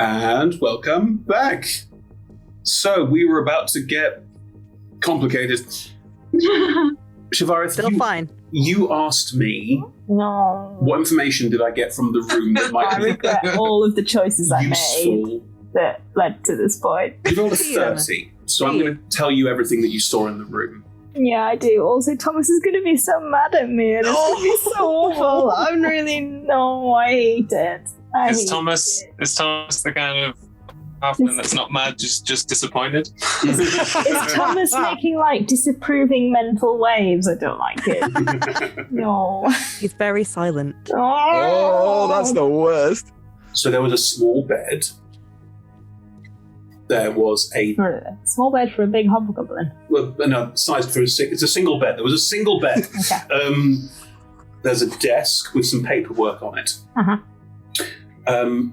And welcome back. So we were about to get complicated. Shivarith, Still fine. You asked me, No. what information did I get from the room that might I be regret all of the choices I made useful? that led to this point. You rolled a 30, so I'm going to tell you everything that you saw in the room. Yeah, I do. Also, Thomas is going to be so mad at me, and it's going to be so awful. I'm really... No, I hate it. Is Thomas the kind of halfling that's not mad, just disappointed? Is Thomas making, like, disapproving mental waves? I don't like it. No. He's very silent. Oh, that's the worst. So there was a small bed. There was a... For a small bed for a big hobgoblin. Well, no, sized for it's a single bed. There was a single bed. Okay. There's a desk with some paperwork on it. Uh-huh.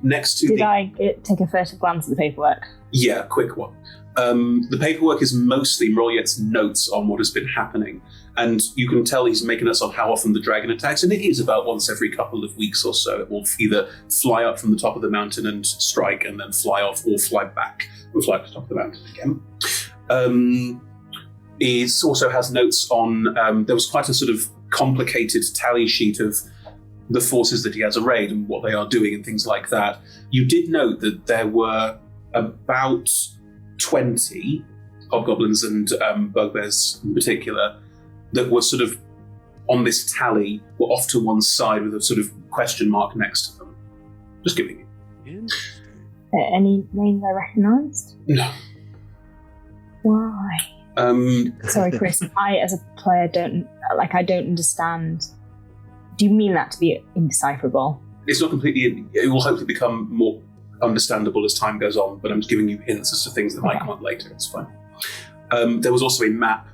Next to Did I take a first glance at the paperwork? Yeah, quick one. The paperwork is mostly Mroliet's notes on what has been happening, and you can tell he's making us on how often the dragon attacks, and it is about once every couple of weeks or so. It will either fly up from the top of the mountain and strike, and then fly off, or fly back and fly to the top of the mountain again. It also has notes on, there was quite a sort of complicated tally sheet of the forces that he has arrayed and what they are doing and things like that. You did note that there were about 20 hobgoblins and bugbears in particular that were sort of on this tally, were off to one side with a sort of question mark next to them. Just giving you. Any names I recognised? No. Why? Sorry, Chris. I, as a player, don't understand. Do you mean that to be indecipherable? It's not completely... It will hopefully become more understandable as time goes on, but I'm just giving you hints as to things that might come up later. It's fine. There was also a map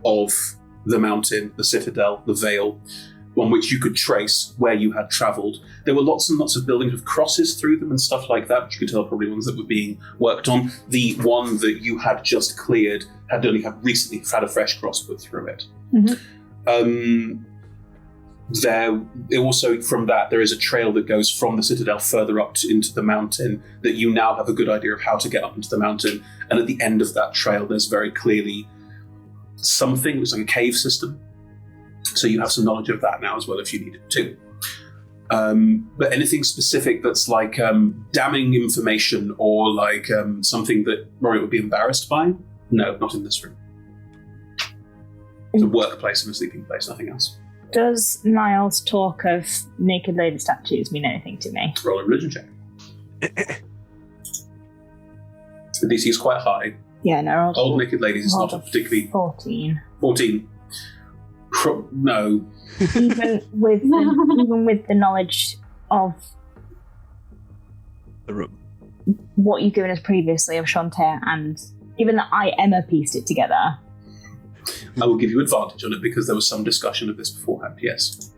of the mountain, the citadel, the Vale, on which you could trace where you had travelled. There were lots and lots of buildings with crosses through them and stuff like that, which you could tell probably ones that were being worked on. The one that you had just cleared had only recently had a fresh cross put through it. Mm-hmm. There also, from that, there is a trail that goes from the citadel further up into the mountain that you now have a good idea of how to get up into the mountain. And at the end of that trail, there's very clearly something, looks like a cave system. So you have some knowledge of that now as well if you needed to. But anything specific that's like damning information or like something that Rory would be embarrassed by? No, not in this room. It's a workplace and a sleeping place, nothing else. Does Niles' talk of naked lady statues mean anything to me? Roll a religion check. The DC is quite high. Yeah, no. Old naked ladies is not a particularly... 14. 14. No. Even with the knowledge of The room. what you've given us previously of Shantae, and given that I, Emma, pieced it together... I will give you advantage on it because there was some discussion of this beforehand, yes.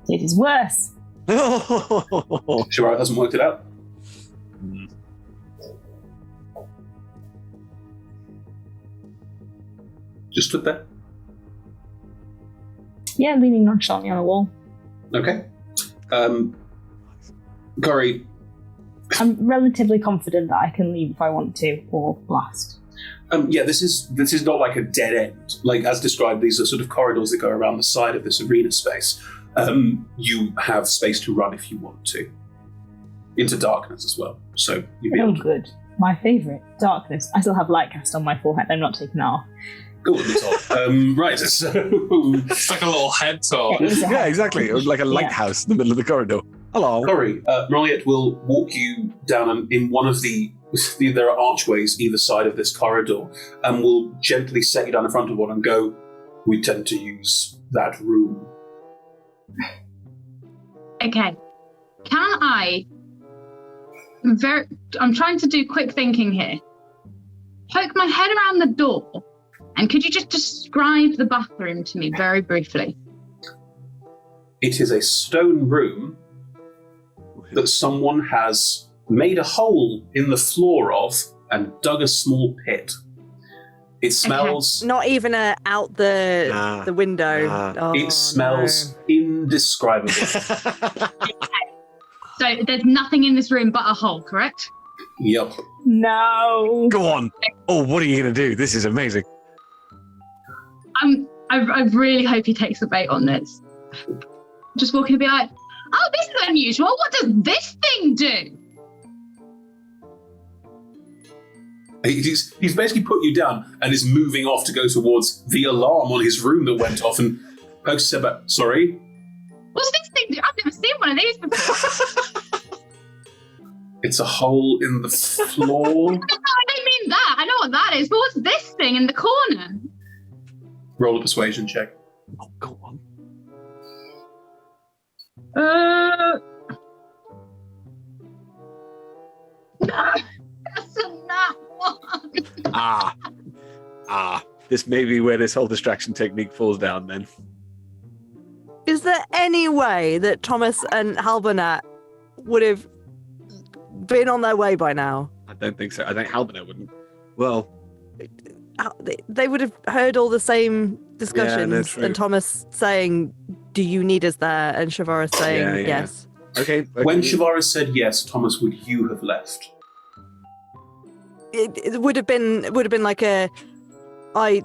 It is worse. Shirara hasn't worked it out. Just stood there. Yeah, leaning nonchalantly on a wall. Okay. Corey. I'm relatively confident that I can leave if I want to, or blast. Yeah, this is not like a dead end. Like, as described, these are sort of corridors that go around the side of this arena space. You have space to run if you want to. Into darkness as well. So you'll be able to... good. My favourite. Darkness. I still have light cast on my forehead. I'm not taking that off. Go on the top. Right, so... It's like a little head top. Yeah, exactly. It was like a lighthouse in the middle of the corridor. Hello. Corey, Mroliet will walk you down in one of there are archways either side of this corridor, and will gently set you down in front of one and go, we tend to use that room. Okay. Can I... I'm trying to do quick thinking here. Poke my head around the door, and could you just describe the bathroom to me very briefly? It is a stone room that someone has made a hole in the floor of and dug a small pit. It smells... Not even out the window. It smells indescribable. So So there's nothing in this room but a hole, correct? Yep. No. Go on. Oh, what are you going to do? This is amazing. I really hope he takes the bait on this. Just walking and be like, oh, this is unusual. What does this thing do? He's basically put you down and is moving off to go towards the alarm on his room that went off. And Pokes said, sorry? What's this thing do? I've never seen one of these before. It's a hole in the floor. No, I don't mean that. I know what that is. But what's this thing in the corner? Roll a persuasion check. Oh, go on. That's a nat one. This may be where this whole distraction technique falls down then. Is there any way that Thomas and Halbernat would have been on their way by now? I don't think so. I think Halbernat wouldn't. Well, they would have heard all the same discussions, true. and Thomas saying, "Do you need us there?" and Shavara saying, "Yes." Okay. When Shavara said yes, Thomas, would you have left? It would have been like I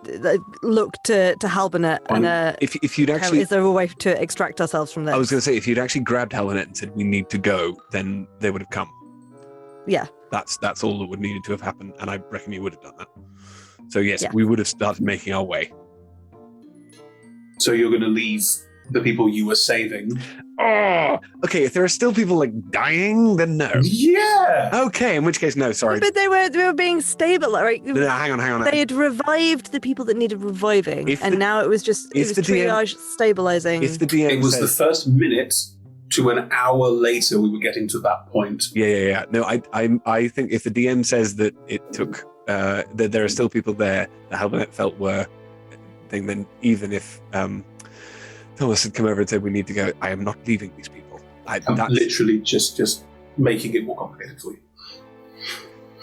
look to Halbernat and if you'd actually, is there a way to extract ourselves from this? I was going to say, if you'd actually grabbed Halbernat and said we need to go, then they would have come. Yeah. That's all that would needed to have happened, and I reckon you would have done that. So yes, Yeah. we would have started making our way. So you're going to leave the people you were saving? Oh, okay. If there are still people like dying, then no. Yeah. Okay, in which case, no. Sorry. But they were being stable, right? No, hang on. They had revived the people that needed reviving, and now it was just triage stabilizing. If the DM it was says, the first minute to an hour later we were getting to that point. Yeah. No, I think if the DM says that it took that there are still people there that Halbernat felt were thing, then even if Thomas had come over and said we need to go, I am not leaving these people. I'm literally just making it more complicated for you.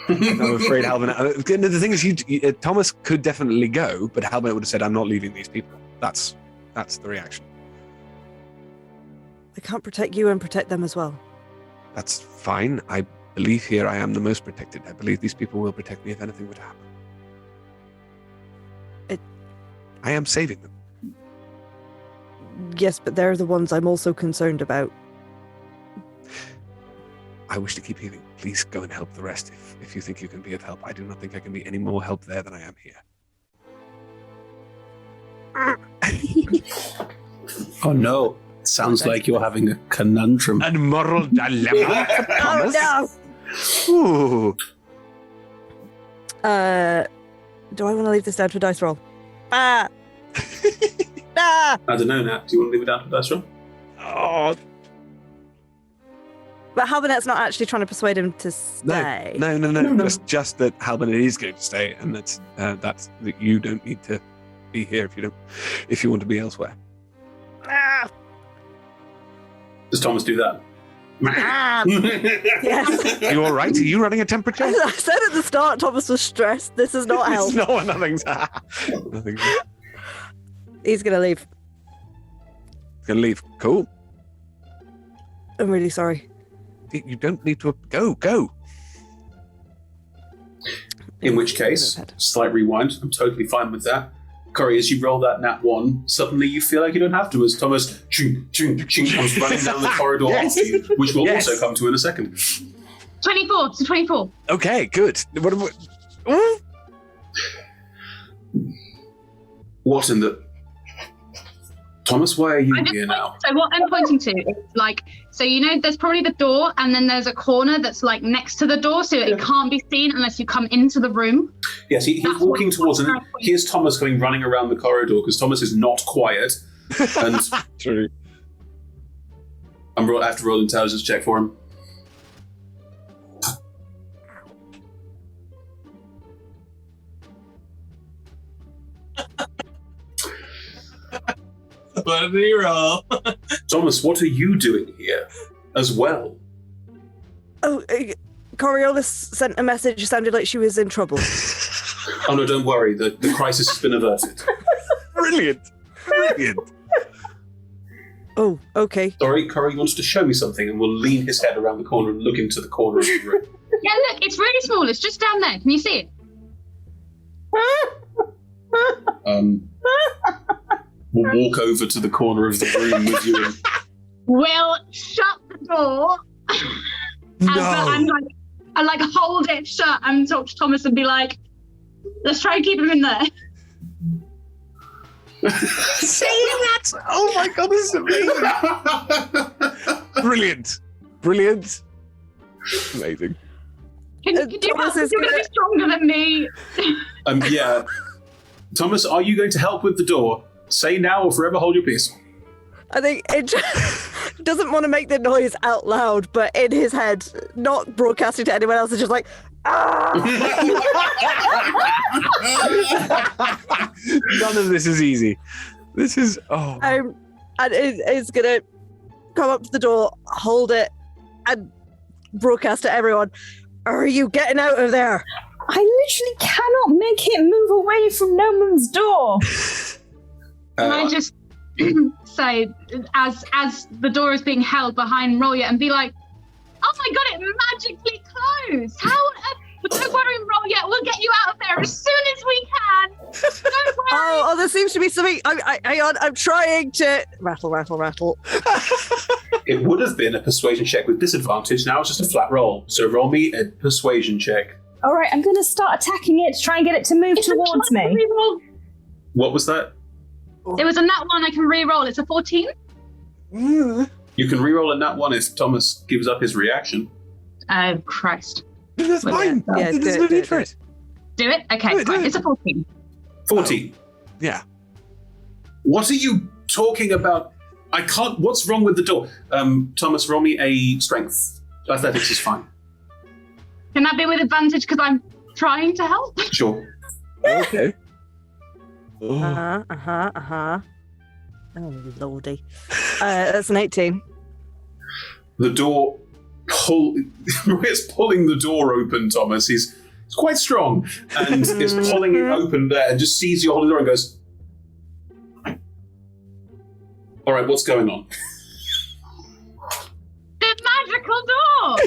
I'm afraid Halbernat. The thing is, Thomas could definitely go, but Halbernat would have said, I'm not leaving these people. That's the reaction. I can't protect you and protect them as well. That's fine. I believe here I am the most protected. I believe these people will protect me if anything were to happen. I am saving them. Yes, but they're the ones I'm also concerned about. I wish to keep healing. Please go and help the rest if you think you can be of help. I do not think I can be any more help there than I am here. Oh no. Sounds like you're having a conundrum. And moral dilemma. Oh no! Ooh. Do I want to leave this down to a dice roll? Ah! Ah! I don't know, Nat. Do you want to leave it down to the dice roll? Oh. But Halbernat's not actually trying to persuade him to stay. No. Just that Halbernat is going to stay, and that's that you don't need to be here if you want to be elsewhere. Ah! Does Thomas do that? Ah! Yes. Are you all right? Are you running a temperature? I said at the start Thomas was stressed. This is not help. No, nothing's. He's going to leave. Gonna leave. Cool. I'm really sorry. You don't need to go. In which case, slight rewind. I'm totally fine with that. Corey, as you roll that nat 1, suddenly you feel like you don't have to, as Thomas ching, comes running down the corridor after you, which we'll also come to in a second. 24. So 24. Okay, good. What in the... Thomas, why are you here now? So what I'm pointing to is there's probably the door, and then there's a corner that's like next to the door, so it can't be seen unless you come into the room. Yes, he's walking towards it. Here's Thomas coming running around the corridor because Thomas is not quiet. And True. I have to roll an intelligence check for him. What did he roll? Thomas, what are you doing here as well? Oh, Coriolis sent a message. It sounded like she was in trouble. Oh no, don't worry. The crisis has been averted. Brilliant. Oh, okay. Sorry, Corey wants to show me something and will lean his head around the corner and look into the corner of the room. Yeah, look, it's really small. It's just down there. Can you see it? We'll walk over to the corner of the room with you. We'll shut the door. And I hold it shut and talk to Thomas and be like, let's try and keep him in there. Saying that! Oh my god, this is amazing! Brilliant. Amazing. Can you Thomas help? is You're going to be stronger than me. Yeah. Thomas, are you going to help with the door? Say now or forever hold your peace. I think it doesn't want to make the noise out loud, but in his head, not broadcasting to anyone else, it's just like, ah! None of this is easy. This is And it's gonna come up to the door, hold it, and broadcast to everyone. Are you getting out of there? I literally cannot make it move away from Noman's door. Can I just say, as the door is being held behind Roya, and be like, oh my god, it magically closed. How on earth? But don't worry, Roya, we'll get you out of there as soon as we can. Don't worry. Oh, there seems to be something. Hang on, I'm trying to rattle. It would have been a persuasion check with disadvantage. Now it's just a flat roll. So roll me a persuasion check. All right, I'm going to start attacking it to try and get it to move towards me. Re-roll. What was that? It was a nat 1 I can re-roll. It's a 14. You can reroll a nat 1 if Thomas gives up his reaction. Oh, Christ. That's fine. Yeah, There's do no it, need do for it. it. Do it? Okay, Do it, do fine. it. It's a 14. 14. Yeah. What are you talking about? I can't. What's wrong with the door? Thomas, roll me a strength. Athletics is fine. Can that be with advantage because I'm trying to help? Sure. Okay. Oh. Oh, lordy. That's an 18. The door it's pulling the door open, Thomas. He's quite strong and is pulling it open there and just sees you holding the door and goes, all right, what's going on? The magical door!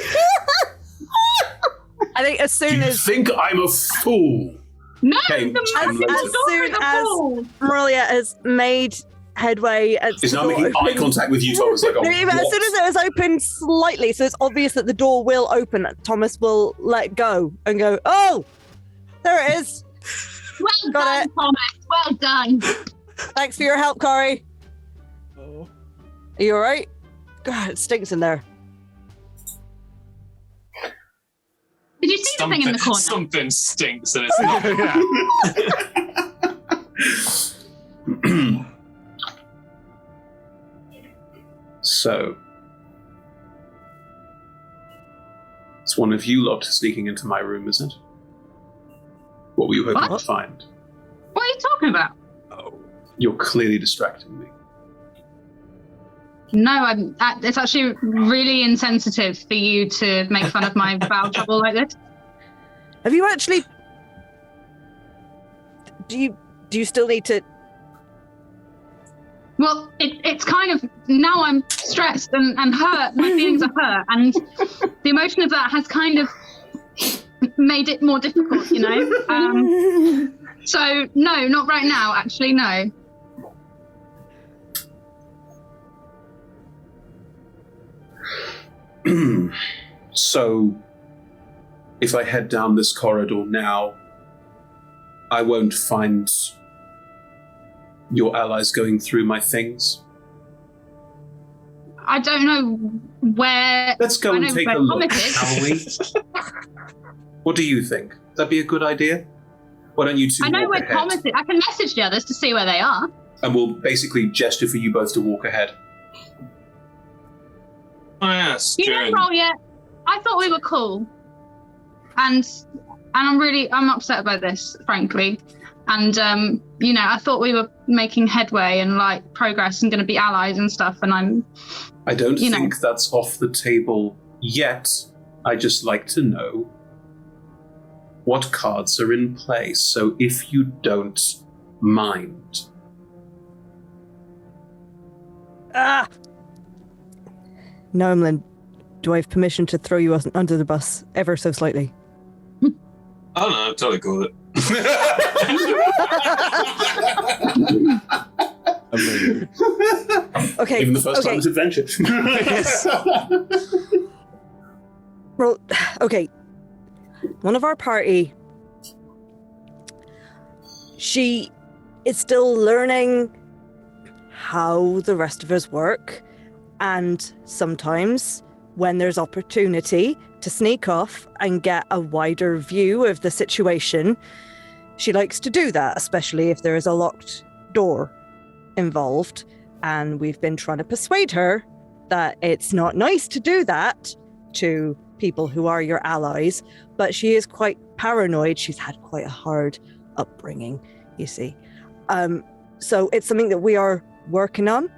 I think as Do soon you as think I'm a fool? No, Okay, the magical as door soon is a as- ball. Maria has made headway and Is now making eye contact with you, Thomas. Like, oh, No, even as what? soon as it was opened slightly, so it's obvious that the door will open, Thomas will let go and go, oh, there it is. Well Got done, it. Thomas. Well done. Thanks for your help, Corey. Oh. Are you all right? God, it stinks in there. Did you see the thing in the corner? Something stinks and it's not. Yeah. So, it's one of you lot sneaking into my room, is it? What were you hoping What? to find? What are you talking about? Oh. You're clearly distracting me. No, it's actually really insensitive for you to make fun of my bowel trouble like this. Have you actually... Do you still need to... Well, it's kind of, now I'm stressed and hurt, my feelings are hurt, and the emotion of that has kind of made it more difficult, you know? So, no, not right now, actually, no. So, if I head down this corridor now, I won't find your allies going through my things. I don't know where... Let's go I and know take where a look, Thomas is. shall we? What do you think? That'd be a good idea? Why don't you two I know walk where ahead? Thomas is. I can message the others to see where they are. And we'll basically gesture for you both to walk ahead. Oh, yes, You know, Rolia, I thought we were cool. And I'm upset about this, frankly. And, you know, I thought we were making headway and, like, progress and going to be allies and stuff. And I don't You know. think that's off the table yet. I just like to know what cards are in play. So if you don't mind. Noemlin, do I have permission to throw you under the bus ever so slightly? Oh no, I'm totally cool with it. Amazing. Okay. Even the first okay. time it's adventure. Yes. Well, okay. One of our party, she is still learning how the rest of us work, and sometimes when there's opportunity to sneak off and get a wider view of the situation, she likes to do that, especially if there is a locked door involved. And we've been trying to persuade her that it's not nice to do that to people who are your allies, but she is quite paranoid. She's had quite a hard upbringing, you see. So it's something that we are working on,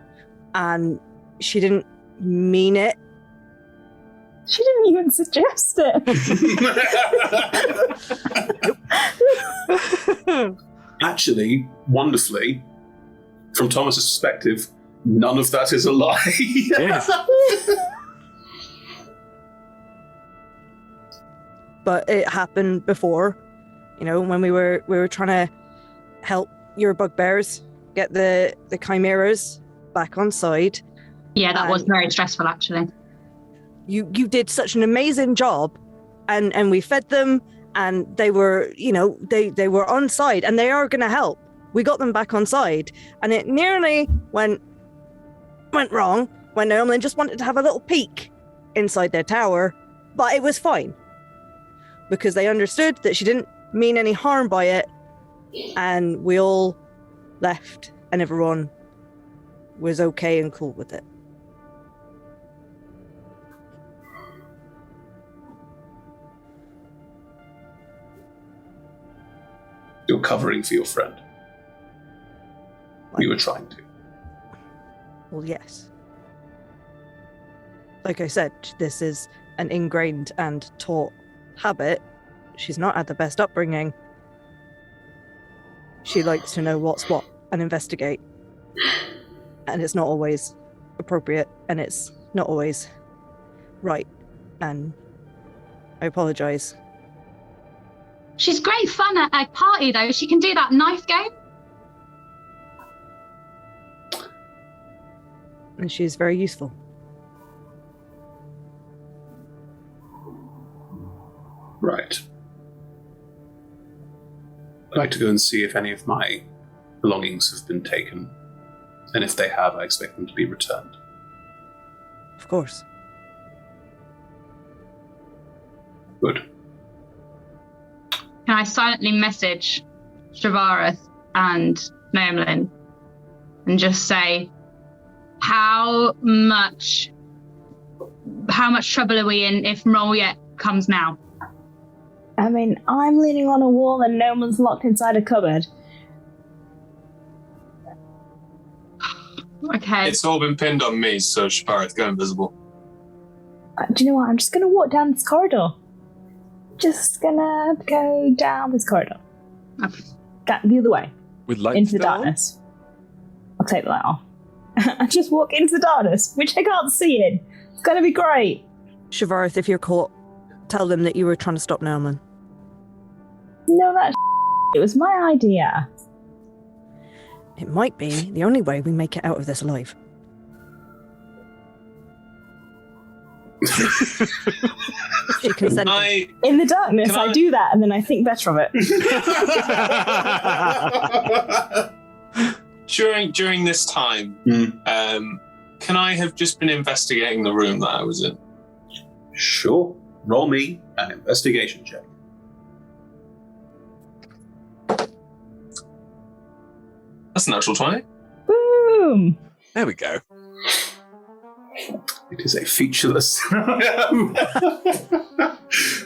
and she didn't mean it. She didn't even suggest it. Actually, wonderfully, from Thomas's perspective, none of that is a lie. Yes. But it happened before, when we were trying to help your bugbears get the chimeras back on side. Yeah, that was very stressful, actually. You did such an amazing job, and we fed them, and they were, they were on side, and they are going to help. We got them back on side, and it nearly went wrong when Noemlin just wanted to have a little peek inside their tower, but it was fine because they understood that she didn't mean any harm by it, and we all left, and everyone was okay and cool with it. You're covering for your friend. You were trying to. Well, yes. Like I said, this is an ingrained and taught habit. She's not had the best upbringing. She likes to know what's what and investigate. And it's not always appropriate, and it's not always right. And I apologize. She's great fun at a party, though. She can do that knife game. And she's very useful. Right. I'd like to go and see if any of my belongings have been taken. And if they have, I expect them to be returned. Of course. Good. Can I silently message Shavarath and Noemlin and just say, how much trouble are we in if Mrolyet comes now? I mean, I'm leaning on a wall and no one's locked inside a cupboard. Okay. It's all been pinned on me, so Shavarath, go invisible. Do you know what? I'm just going to walk down this corridor. Just gonna go down this corridor. Okay. The other way. With lights into the still on? darkness. I'll take the light off. And just walk into the darkness, which I can't see in. It's gonna be great. Shavarath, if you're caught, tell them that you were trying to stop Noemlin. No, that it was my idea. It might be the only way we make it out of this alive. She consented. In the darkness, Can I do that, and then I think better of it. During this time, can I have just been investigating the room that I was in? Sure. Roll me an investigation check. That's a natural 20. Boom! There we go. It is a featureless.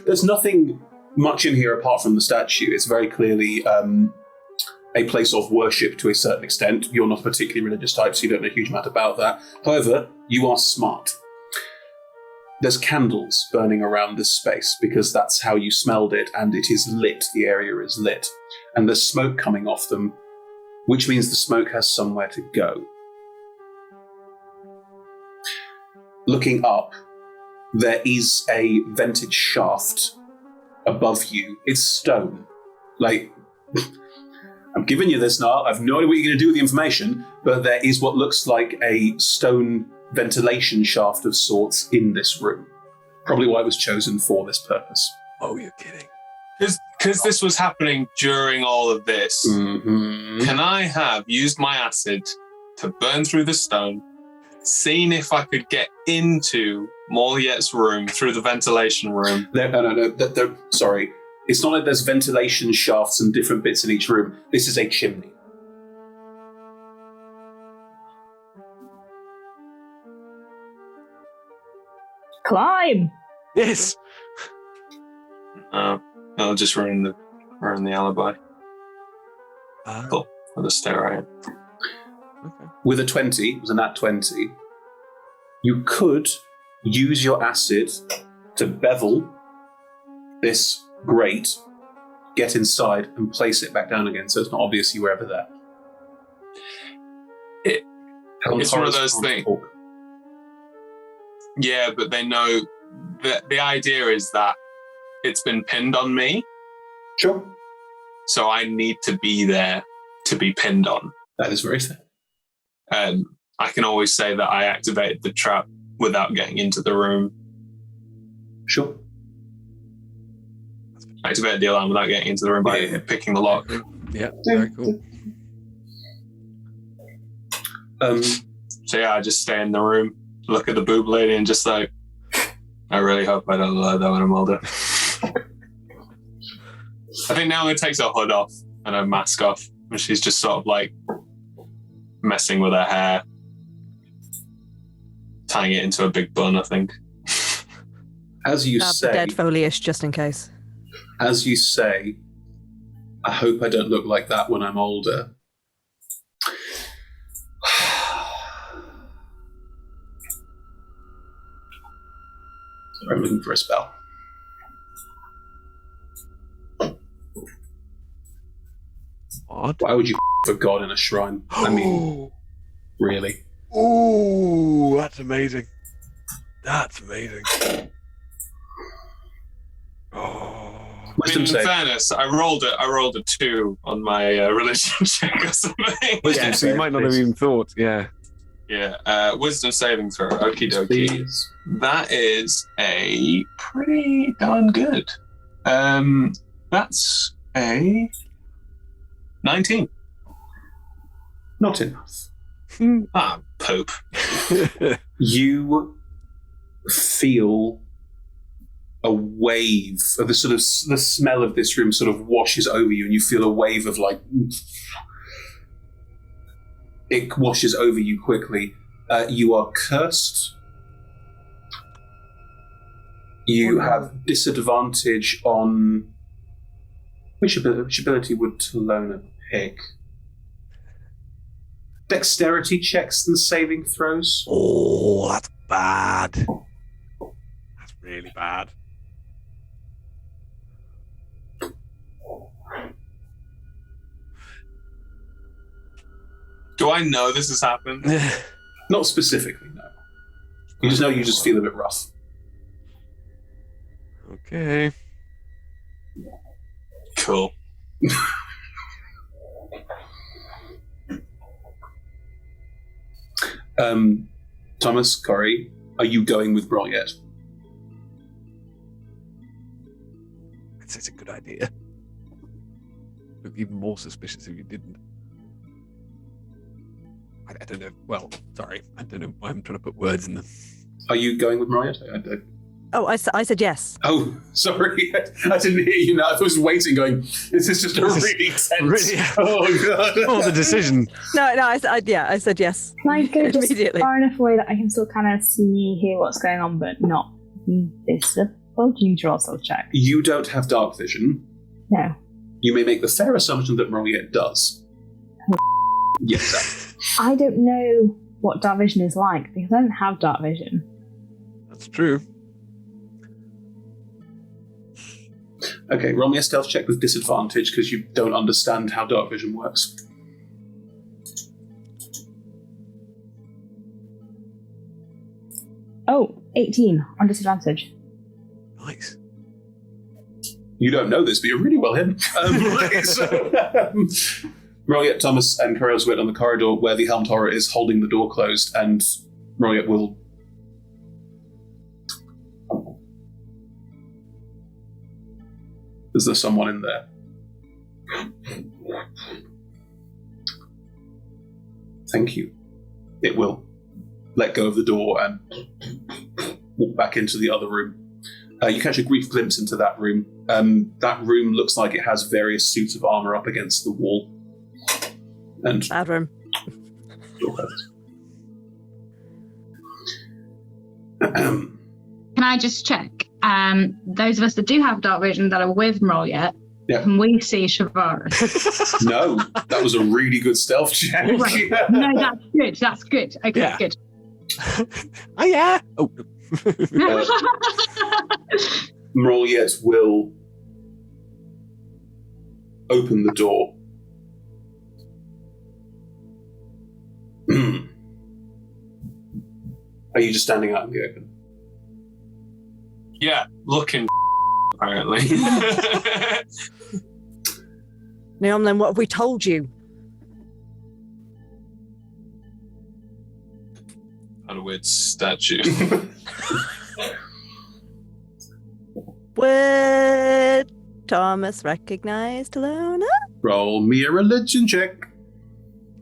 There's nothing much in here apart from the statue. It's very clearly a place of worship to a certain extent. You're not a particularly religious type, so you don't know a huge amount about that. However, you are smart. There's candles burning around this space because that's how you smelled it, and it is lit. The area is lit. And there's smoke coming off them, which means the smoke has somewhere to go. looking up, there is a vented shaft above you. It's stone. Like, I'm giving you this now. I've no idea what you're going to do with the information, but there is what looks like a stone ventilation shaft of sorts in this room. Probably why it was chosen for this purpose. Oh, you're kidding. Because this was happening during all of this, can I have used my acid to burn through the stone, seen if I could get into Moliette's room through the ventilation room? No. Sorry. It's not like there's ventilation shafts and different bits in each room. This is a chimney. Climb! Yes. I'll just ruin the alibi. Cool. I'll just stay where I am. Okay. With a 20, it was a nat 20, you could use your acid to bevel this grate, get inside, and place it back down again, so it's not obvious you were ever there. It's one of those things. Yeah, but they know that the idea is that it's been pinned on me. Sure. So I need to be there to be pinned on. That is very fair. I can always say that I activated the trap without getting into the room. Sure. I activated the alarm without getting into the room by picking the lock. Yeah, very cool. So yeah, I just stay in the room, look at the boob lady, and just like, I really hope I don't look like that when I'm older. I think now it takes her hood off and her mask off, and she's just sort of like messing with her hair, tying it into a big bun, I think. As you say, dead foliage, just in case. As you say, I hope I don't look like that when I'm older. I'm looking for a spell. What? Why would you for God in a shrine? I mean, really? Oh, that's amazing. That's amazing. Oh. In fairness, I rolled a 2 on my religion check or something. Yeah, so you might not have even thought. Yeah. Yeah. Wisdom saving throw. Okie dokie. Please. That is a pretty darn good. That's a 19. Not enough. Pope. You feel a wave of the sort of the smell of this room sort of washes over you, and you feel a wave of like it washes over you quickly. You are cursed. You have disadvantage on which ability would Talona pick? Dexterity checks and saving throws. Oh, that's bad. That's really bad. Do I know this has happened? Not specifically, no. You just know you just feel a bit rough. Okay. Cool. Thomas, Corey, are you going with Brilliant? I'd say it's a good idea. Look even more suspicious if you didn't. I don't know. Well, sorry. I don't know why I'm trying to put words in them. Are you going with Mariette? Oh, I said yes. Oh, sorry. I didn't hear you now. I was waiting going, this is just a really tense... Really? Oh, God. Oh, the decision. No, I said yes. Can I go just Immediately. far enough away that I can still kind of see, hear what's going on, but not visible? Do you draw still check? You don't have dark vision. No. You may make the fair assumption that Mariette does. Yes, sir. I don't know what dark vision is like, because I don't have dark vision. That's true. Okay, roll me a stealth check with disadvantage because you don't understand how dark vision works. Oh, 18 on disadvantage. Nice. You don't know this, but you're really well hidden. Roliet, Thomas, and Coriolis wait on the corridor where the Helmed Horror is holding the door closed, and Roliet will... Is there someone in there? Thank you. It will let go of the door and walk back into the other room. You catch a brief glimpse into that room. That room looks like it has various suits of armor up against the wall. And Bad room. Can I just check? Those of us that do have dark vision that are with Roliet, can we see Shavaris? No, that was a really good stealth check. Right. No, that's good. That's good. Okay, Yeah. good. Oh yeah. Oh. Roliet will open the door. Are you just standing out in the open? Yeah, looking apparently. Neon, then what have we told you? Not a weird statue. Would Thomas recognize Talona? Roll me a religion check.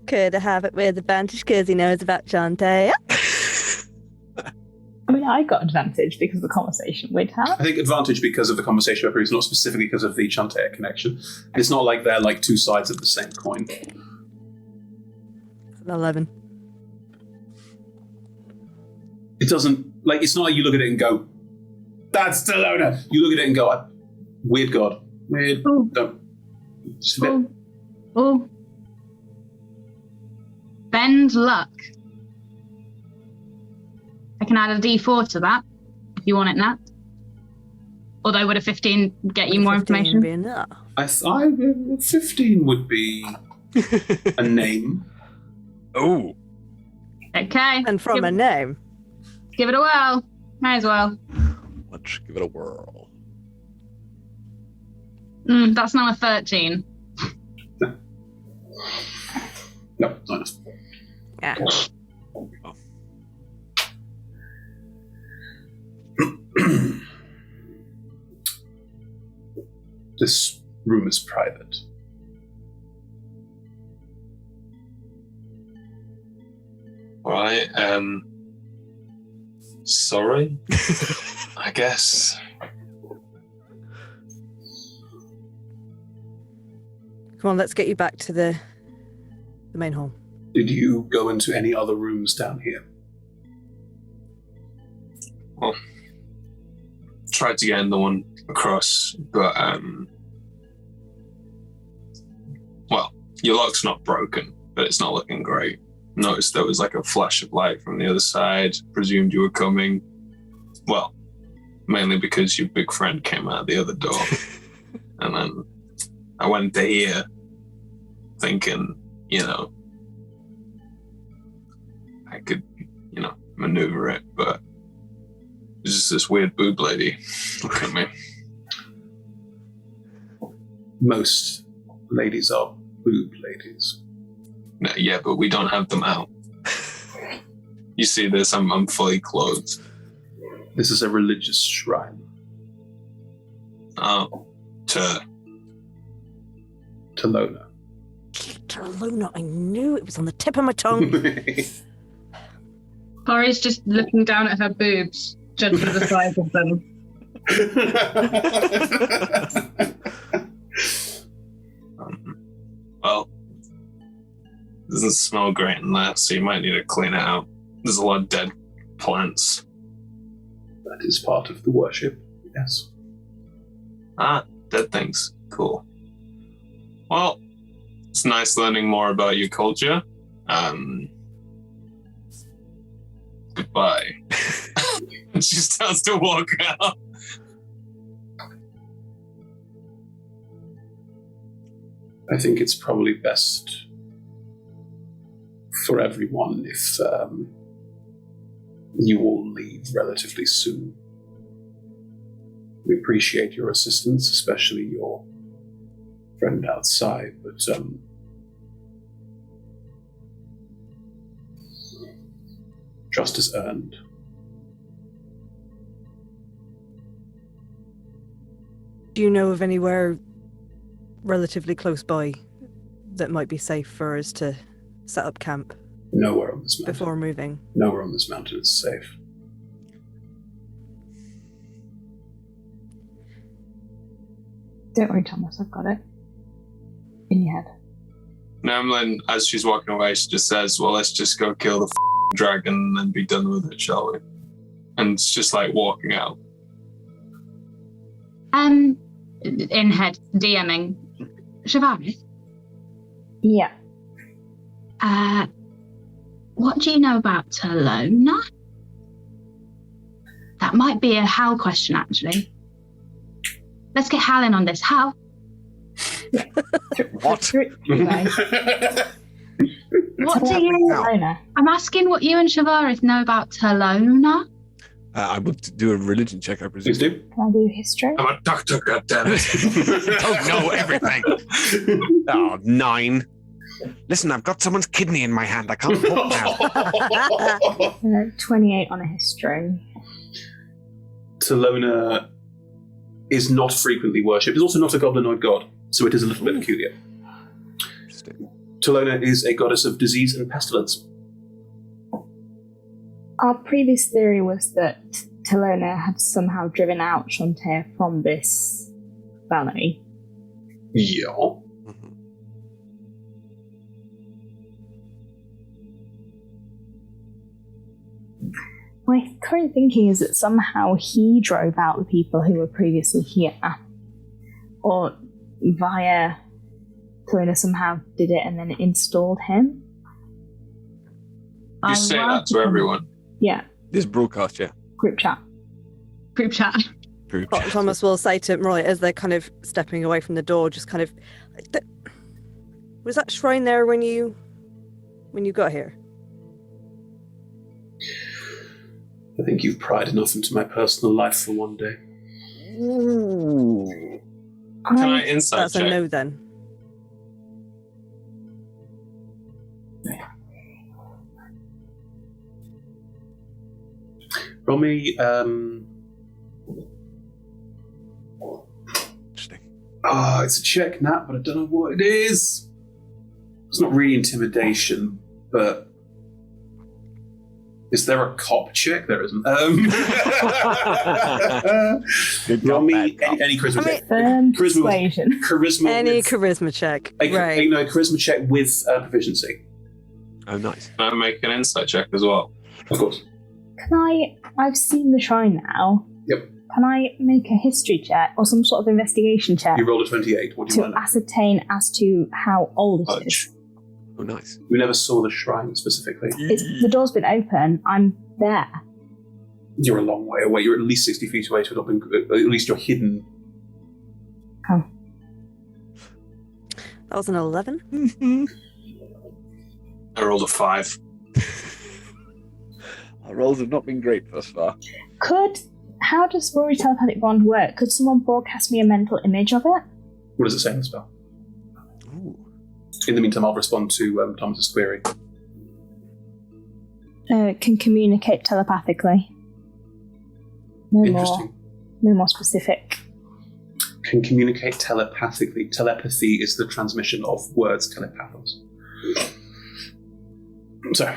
Could I have it with advantage because he knows about Shantae? I mean, I got advantage because of the conversation we'd had. I think advantage because of the conversation over, not specifically because of the Chantea connection. It's not like they're like two sides of the same coin. 11. It doesn't, like, it's not like you look at it and go, that's Talona. You look at it and go, weird god. Weird. Ooh. Don't. Just a bit. Oh. Bend luck. I can add a D4 to that if you want it, Nat. Although would a 15 get you more 15 information? be enough? 15 would be a name. Oh. Okay. And from a name. Give it a whirl. Might as well. Let's give it a whirl. That's now a 13. No, not enough. Yeah. This room is private. Right, sorry, I guess. Come on, let's get you back to the main hall. Did you go into any other rooms down here? Well, tried to get in the one across, but well, your lock's not broken, but it's not looking great. Noticed there was like a flash of light from the other side. Presumed you were coming. Well, mainly because your big friend came out the other door. And then I went to here thinking, I could, maneuver it, but there's just this weird boob lady. Look at me. Most ladies are boob ladies. No, yeah, but we don't have them out. You see this? I'm fully clothed. This is a religious shrine. Oh, Talona. Talona, I knew it was on the tip of my tongue. Corey's just looking down at her boobs, judging the size of them. Well, it doesn't smell great in there, so you might need to clean it out. There's a lot of dead plants. That is part of the worship, yes. Ah, dead things. Cool. Well, it's nice learning more about your culture. Goodbye. And she starts to walk out. I think it's probably best for everyone if You will leave relatively soon. We appreciate your assistance, especially your friend outside, but trust is earned. Do you know of anywhere relatively close by that might be safe for us to set up camp Nowhere on this mountain. before moving? Nowhere on this mountain is safe. Don't worry, Thomas, I've got it. In your head. Nemlin, as she's walking away, she just says, well, let's just go kill the dragon and then be done with it, shall we? And it's just like walking out. In head, DMing. Shavaris? Yeah. What do you know about Talona? That might be a Hal question, actually. Let's get Hal in on this. Hal? What? Anyway, What do you... I'm asking what you and Shavaris know about Talona. I would do a religion check, I presume. Please do. Can I do history? I'm a doctor, goddammit. Don't know everything. Oh, 9. Listen, I've got someone's kidney in my hand. I can't walk now. 28 on a history. Talona is not frequently worshipped. It's also not a goblinoid god, so it is a little bit peculiar. Interesting. Talona is a goddess of disease and pestilence. Our previous theory was that Talona had somehow driven out Shantae from this valley. Yeah. Mhm. My current thinking is that somehow he drove out the people who were previously here. Or via Talona somehow did it and then installed him. You say that to everyone. Yeah, This broadcast, yeah. group chat. Group chat. Group But chat. Thomas will say to Roy as they're kind of stepping away from the door, just kind of, was that shrine there when you got here? I think you've pried enough into my personal life for one day. Ooh. Can I insight That's check? a no then. Roll me, Interesting. it's a check, Nat, but I don't know what it is. It's not really intimidation, but is there a cop check? There isn't. Good Roll cop, me bad cop. any charisma check. Firm Charisma. persuasion. Charisma. Any with, charisma check. a Right. charisma check with proficiency. Oh, nice. Can I make an insight check as well? Of course. I've seen the shrine now. Yep. Can I make a history check or some sort of investigation check You rolled a 28. What do you to want? ascertain as to how old it is? Oh, nice. We never saw the shrine specifically. The door's been open. I'm there. You're a long way away. You're at least 60 feet away to have been. At least you're hidden. That was an 11. I rolled a 5. Our rolls have not been great thus far. How does Rory telepathic bond work? Could someone broadcast me a mental image of it? What does it say in the spell? Ooh. In the meantime, I'll respond to Thomas's query. Can communicate telepathically. No Interesting. more specific. Can communicate telepathically. Telepathy is the transmission of words, telepathos. So,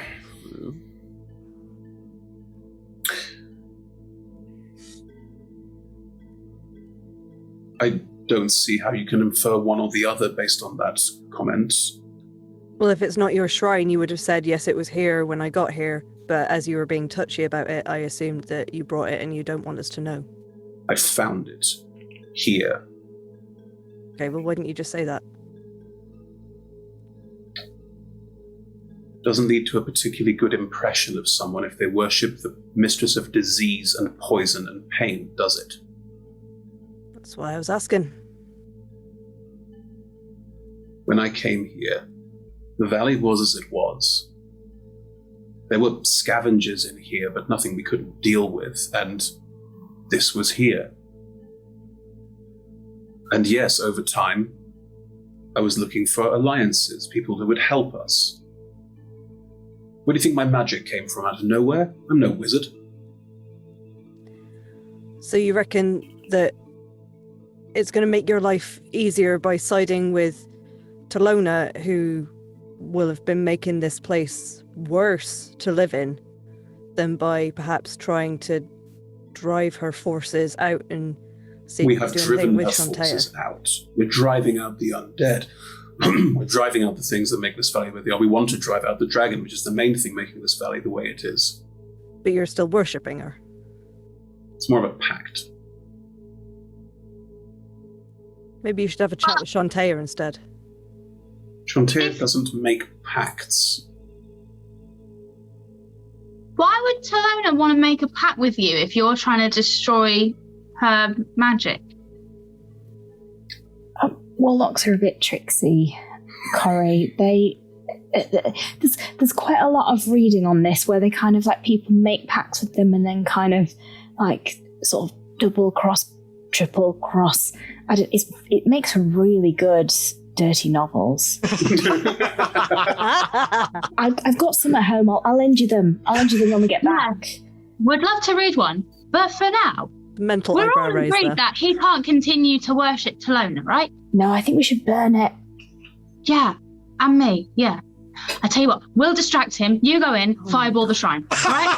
I don't see how you can infer one or the other based on that comment. Well, if it's not your shrine, you would have said, yes, it was here when I got here. But as you were being touchy about it, I assumed that you brought it and you don't want us to know. I found it here. Okay, well, why didn't you just say that? Doesn't lead to a particularly good impression of someone if they worship the mistress of disease and poison and pain, does it? That's why I was asking. When I came here, the valley was as it was. There were scavengers in here, but nothing we couldn't deal with, and this was here. And yes, over time, I was looking for alliances, people who would help us. Where do you think my magic came from? Out of nowhere? I'm no wizard. So you reckon that it's going to make your life easier by siding with Talona, who will have been making this place worse to live in, than by perhaps trying to drive her forces out and see We if have do anything driven with her Shantae? forces out. We're driving out the undead. We're driving out the things that make this valley where they are. We want to drive out the dragon, which is the main thing making this valley the way it is. But you're still worshipping her. It's more of a pact. Maybe you should have a chat with Shantae instead. Shantae doesn't make pacts. Why would Talona want to make a pact with you if you're trying to destroy her magic? Warlocks are a bit tricksy, Corey. There's quite a lot of reading on this where they kind of like people make pacts with them and then kind of like sort of double cross, triple cross. It makes for really good dirty novels. I've got some at home. I'll lend you them. I'll lend you them when we get back. Would love to read one, but for now, Mental we're eyebrow all raise agreed there. that he can't continue to worship Talona, right? No, I think we should burn it. Yeah, and me, yeah. I tell you what, we'll distract him. You go in, fireball the shrine, all right?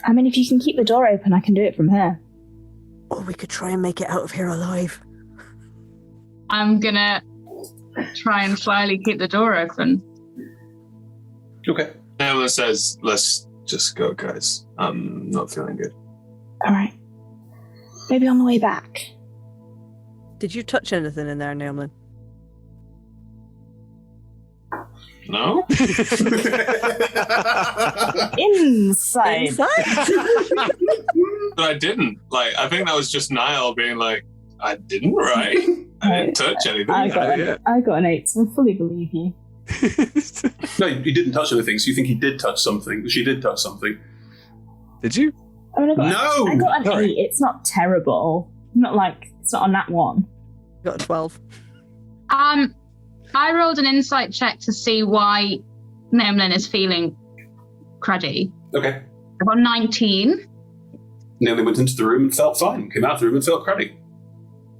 I mean, if you can keep the door open, I can do it from here. Or we could try and make it out of here alive. I'm gonna try and slyly keep the door open. Okay. Emma says, let's just go, guys. I'm not feeling good. All right. Maybe on the way back. Did you touch anything in there, Naomi? No? Inside. But I didn't. Like, I think that was just Niall being like, I didn't, right? I didn't touch anything. I got an 8, so I fully believe you. No, he didn't touch anything, so you think he did touch something. She did touch something. Did you? I mean, No! I got an Sorry. 8. It's not terrible. Not like, it's not on that one. Got a 12. I rolled an insight check to see why Naomlin is feeling cruddy. Okay. I got 19. Naomi went into the room and felt fine. Came out of the room and felt cruddy.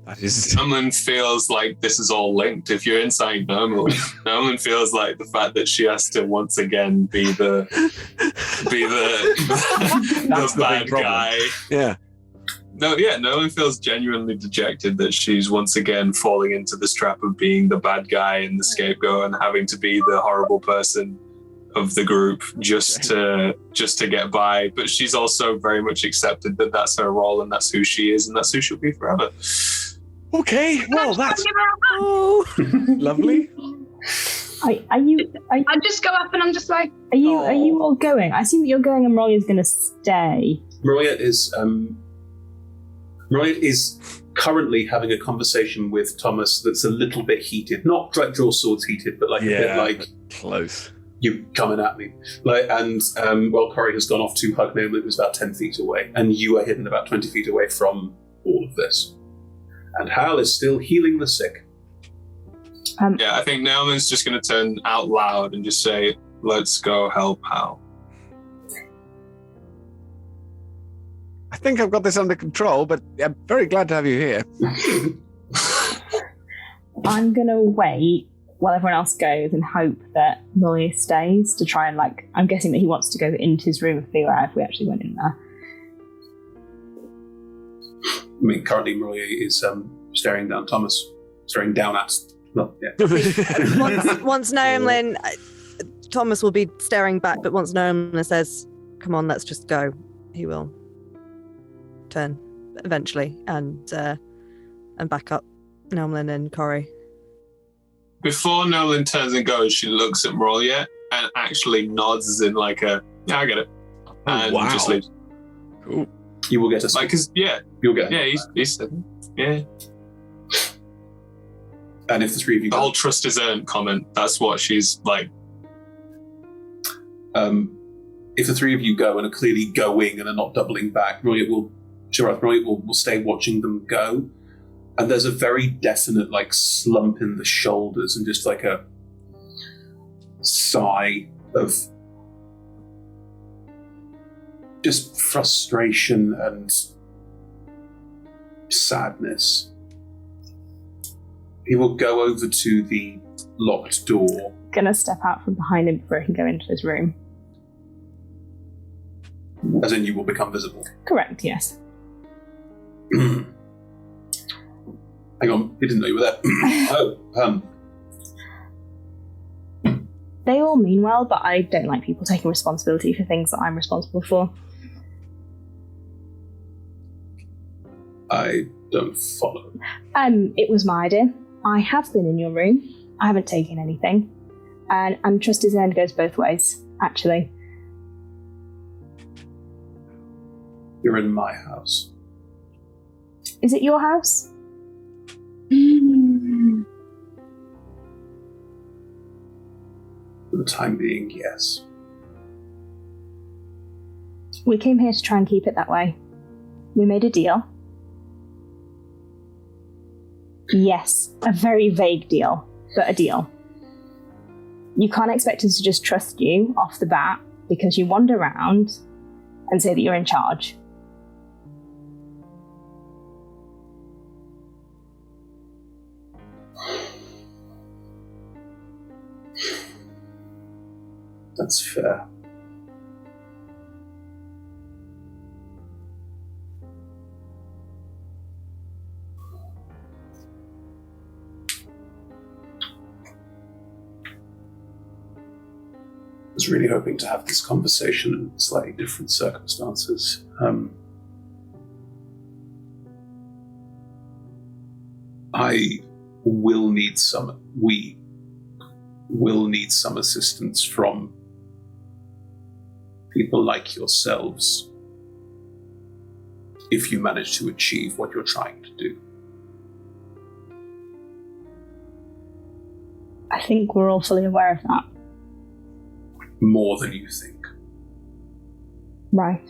That is. Nolan feels like this is all linked. If you're inside Nolan feels like the fact that she has to once again be the That's the bad big problem. guy. Yeah. Nolan feels genuinely dejected that she's once again falling into this trap of being the bad guy and the scapegoat and having to be the horrible person of the group just to get by. But she's also very much accepted that that's her role and that's who she is and that's who she'll be forever. Okay. Well, that's Oh! lovely. Are you? I just go up and I'm just like, Are you all going? I assume that you're going and Rollia's going to stay. Maria is currently having a conversation with Thomas that's a little bit heated. Not like draw swords heated, but like a bit like, close. you coming at me. Well, Corey has gone off to hug Naomi, who's about 10 feet away, and you are hidden about 20 feet away from all of this. And Hal is still healing the sick. Yeah, I think Naomi's just going to turn out loud and just say, let's go help Hal. I think I've got this under control, but I'm very glad to have you here. I'm going to wait while everyone else goes and hope that Rollia stays to try and I'm guessing that he wants to go into his room and figure out if we actually went in there. I mean, currently Maria is staring down Thomas. Staring down at... Well, yeah. Once Naomlin, Thomas will be staring back, but once Naomlin says, come on, let's just go, he will turn eventually and back up Naomlin and Corey. Before Nolan turns and goes, she looks at Rolia and actually nods as in like a, yeah, I get it. And wow. just leaves. Cool. You will get a... Like, cause, yeah, You'll get he's yeah. And if the three of you The whole trust is earned comment, that's what she's like. If the three of you go and are clearly going and are not doubling back, Royet will stay watching them go. And there's a very definite slump in the shoulders and just a sigh of just frustration and sadness. He will go over to the locked door. Gonna step out from behind him before he can go into his room. As in, you will become visible. Correct, yes. Hang on, he didn't know you were there. They all mean well, but I don't like people taking responsibility for things that I'm responsible for. I don't follow. It was my idea. I have been in your room. I haven't taken anything. And trust his end goes both ways, actually. You're in my house. Is it your house? For the time being, yes. We came here to try and keep it that way. We made a deal. Yes, a very vague deal, but a deal. You can't expect us to just trust you off the bat because you wander around and say that you're in charge. That's fair. I was really hoping to have this conversation in slightly different circumstances. We will need some assistance from people like yourselves if you manage to achieve what you're trying to do. I think we're all fully aware of that. More than you think. Right.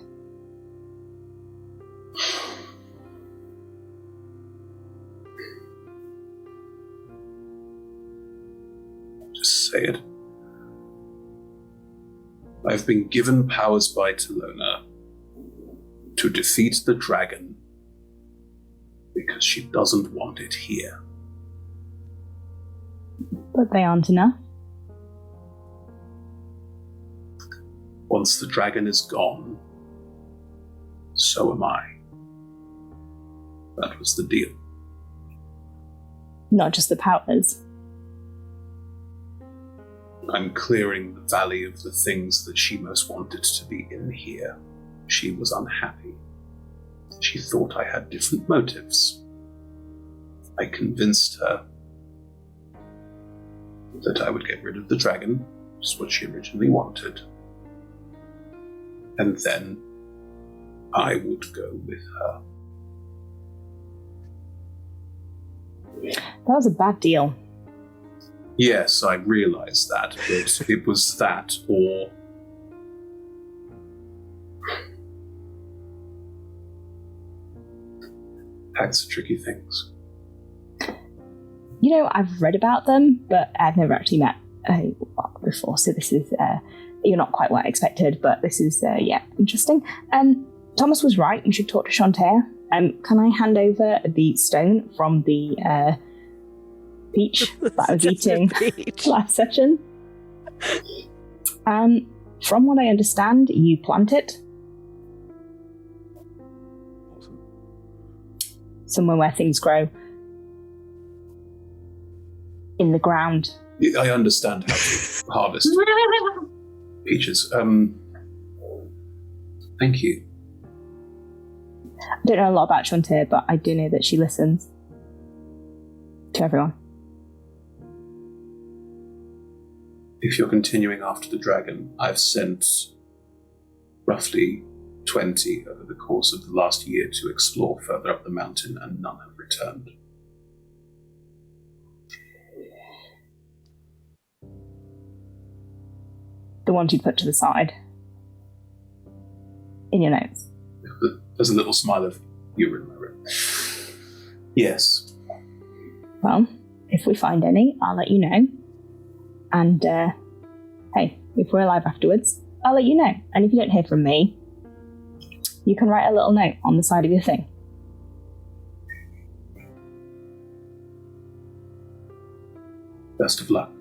Just say it. I've been given powers by Talona to defeat the dragon because she doesn't want it here. But they aren't enough. Once the dragon is gone, so am I. That was the deal. Not just the powers. I'm clearing the valley of the things that she most wanted to be in here. She was unhappy. She thought I had different motives. I convinced her that I would get rid of the dragon, which is what she originally wanted. And then I would go with her. That was a bad deal. Yes, I realise that, but it was that or... Pacts are tricky things. You know, I've read about them, but I've never actually met before, so this is, you're not quite what I expected, but this is, interesting. Thomas was right, you should talk to Shantae. Can I hand over the stone from the peach that I was eating last session? From what I understand, you plant it. Awesome. Somewhere where things grow. In the ground. I understand how to harvest peaches. Thank you. I don't know a lot about Shantae, but I do know that she listens to everyone. If you're continuing after the dragon, I've sent roughly 20 over the course of the last year to explore further up the mountain, and none have returned. The ones you put to the side in your notes. There's a little smile of, you remember it. Yes. Well, if we find any, I'll let you know. And, hey, if we're alive afterwards, I'll let you know. And if you don't hear from me, you can write a little note on the side of your thing. Best of luck.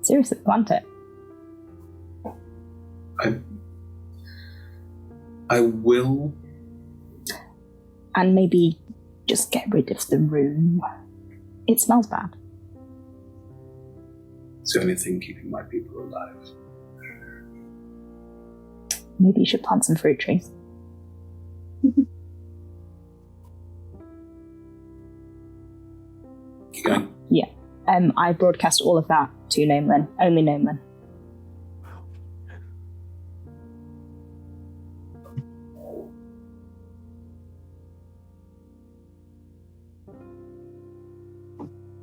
Seriously, plant it. I will. And maybe just get rid of the room. It smells bad. It's the only thing keeping my people alive. Maybe you should plant some fruit trees. Keep going. Yeah. I broadcast all of that to Nomelin. Only Nomelin.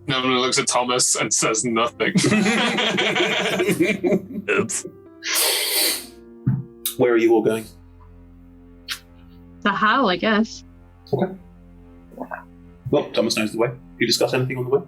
Nobody looks at Thomas and says nothing. Oops. Where are you all going? The how, I guess. Okay. Well, Thomas knows the way. Do you discuss anything on the way?